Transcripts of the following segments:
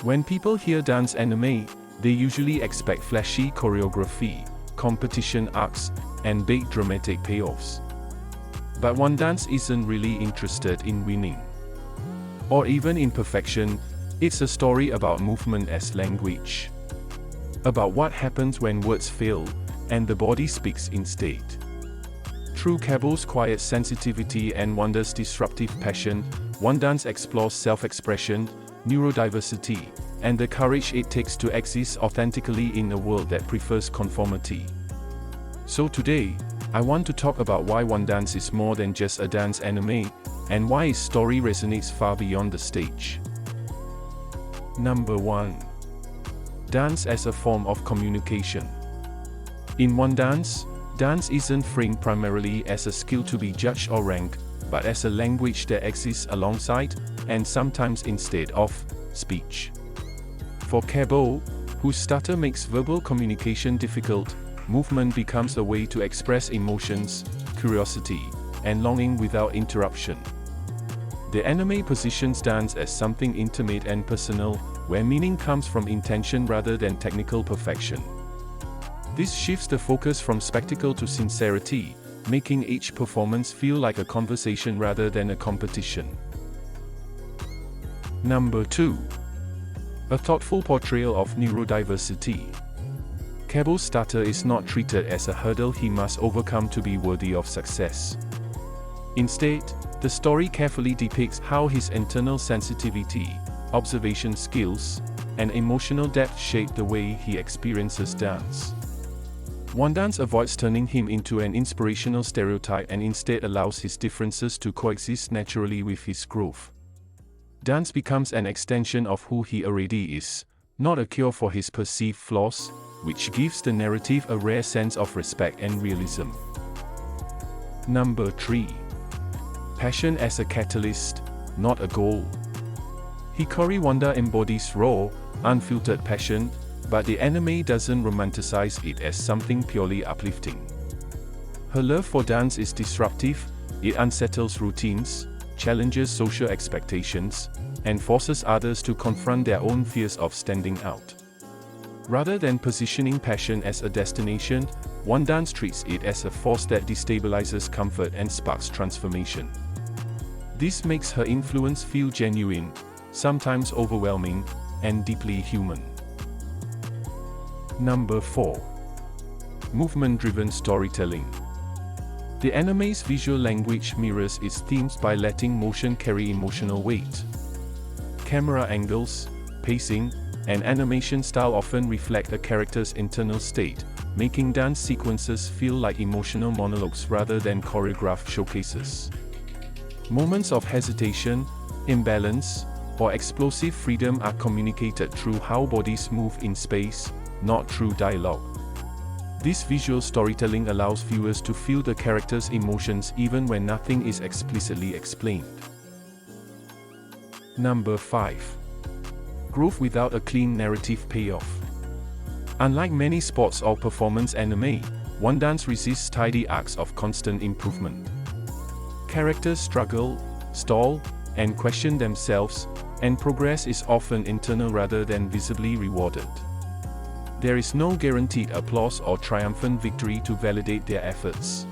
When people hear dance anime, they usually expect flashy choreography, competition arcs, and big dramatic payoffs. But Wandance isn't really interested in winning, or even in perfection. It's a story about movement as language, about what happens when words fail, and the body speaks instead. Through Kabo's quiet sensitivity and Wanda's disruptive passion, Wandance explores self-expression, neurodiversity, and the courage it takes to exist authentically in a world that prefers conformity. So today, I want to talk about why Wandance is more than just a dance anime, and why its story resonates far beyond the stage. Number 1. Dance as a form of communication. In Wandance, dance isn't framed primarily as a skill to be judged or ranked, but as a language that exists alongside, and sometimes instead of, speech. For Kabo, whose stutter makes verbal communication difficult, movement becomes a way to express emotions, curiosity, and longing without interruption. The anime positions dance as something intimate and personal, where meaning comes from intention rather than technical perfection. This shifts the focus from spectacle to sincerity, making each performance feel like a conversation rather than a competition. Number 2. A thoughtful portrayal of neurodiversity. Kabo's stutter is not treated as a hurdle he must overcome to be worthy of success. Instead, the story carefully depicts how his internal sensitivity, observation skills, and emotional depth shape the way he experiences dance. Wandance avoids turning him into an inspirational stereotype and instead allows his differences to coexist naturally with his growth. Dance becomes an extension of who he already is, not a cure for his perceived flaws, which gives the narrative a rare sense of respect and realism. Number 3. Passion as a catalyst, not a goal. Hikari Wanda embodies raw, unfiltered passion, but the anime doesn't romanticize it as something purely uplifting. Her love for dance is disruptive, it unsettles routines, challenges social expectations, and forces others to confront their own fears of standing out. Rather than positioning passion as a destination, Wandance treats it as a force that destabilizes comfort and sparks transformation. This makes her influence feel genuine, sometimes overwhelming, and deeply human. Number 4. Movement-driven storytelling. The anime's visual language mirrors its themes by letting motion carry emotional weight. Camera angles, pacing, and animation style often reflect a character's internal state, making dance sequences feel like emotional monologues rather than choreographed showcases. Moments of hesitation, imbalance, or explosive freedom are communicated through how bodies move in space, not through dialogue. This visual storytelling allows viewers to feel the character's emotions even when nothing is explicitly explained. Number 5. Growth without a clean narrative payoff. Unlike many sports or performance anime, Wandance resists tidy arcs of constant improvement. Characters struggle, stall, and question themselves, and progress is often internal rather than visibly rewarded. There is no guaranteed applause or triumphant victory to validate their efforts.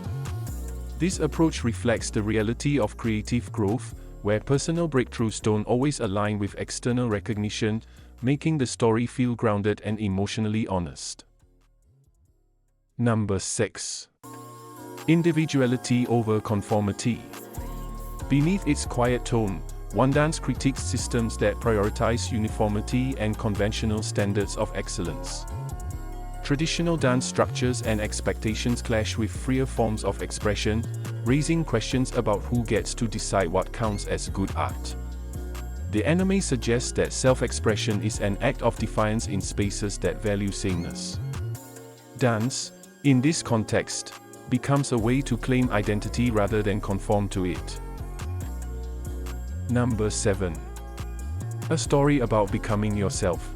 This approach reflects the reality of creative growth, where personal breakthroughs don't always align with external recognition, making the story feel grounded and emotionally honest. Number 6. Individuality over conformity. Beneath its quiet tone, Wandance critiques systems that prioritize uniformity and conventional standards of excellence. Traditional dance structures and expectations clash with freer forms of expression, raising questions about who gets to decide what counts as good art. The anime suggests that self-expression is an act of defiance in spaces that value sameness. Dance, in this context, becomes a way to claim identity rather than conform to it. Number 7. A story about becoming yourself.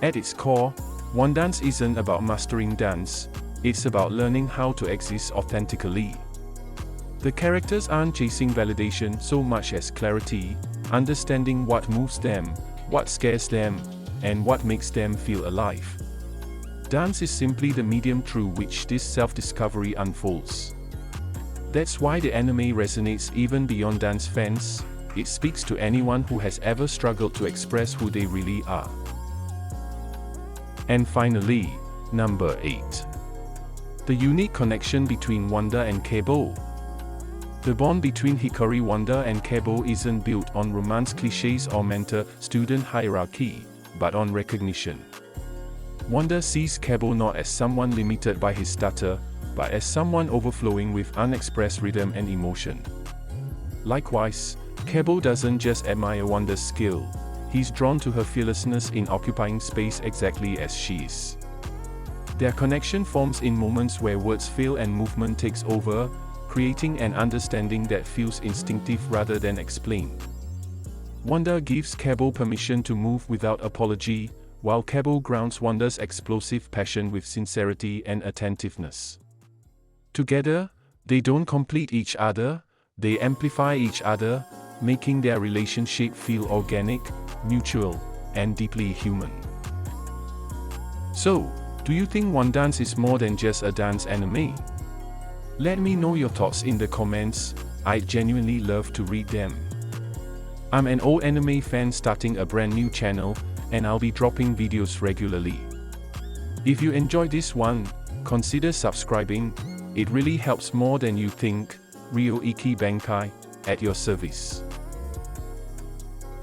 At its core, Wandance isn't about mastering dance, it's about learning how to exist authentically. The characters aren't chasing validation so much as clarity, understanding what moves them, what scares them, and what makes them feel alive. Dance is simply the medium through which this self-discovery unfolds. That's why the anime resonates even beyond dance fans. It speaks to anyone who has ever struggled to express who they really are. And finally, number 8. The unique connection between Wanda and Kebo. The bond between Hikari Wanda and Kebo isn't built on romance cliches or mentor-student hierarchy, but on recognition. Wanda sees Kebo not as someone limited by his stutter, but as someone overflowing with unexpressed rhythm and emotion. Likewise, Kebo doesn't just admire Wanda's skill, he's drawn to her fearlessness in occupying space exactly as she is. Their connection forms in moments where words fail and movement takes over, creating an understanding that feels instinctive rather than explained. Wanda gives Kebo permission to move without apology, while Kebo grounds Wanda's explosive passion with sincerity and attentiveness. Together, they don't complete each other, they amplify each other, making their relationship feel organic, mutual, and deeply human. So, do you think Wandance is more than just a dance anime? Let me know your thoughts in the comments, I'd genuinely love to read them. I'm an old anime fan starting a brand new channel, and I'll be dropping videos regularly. If you enjoyed this one, consider subscribing, it really helps more than you think. Ryoiki Bankai, at your service.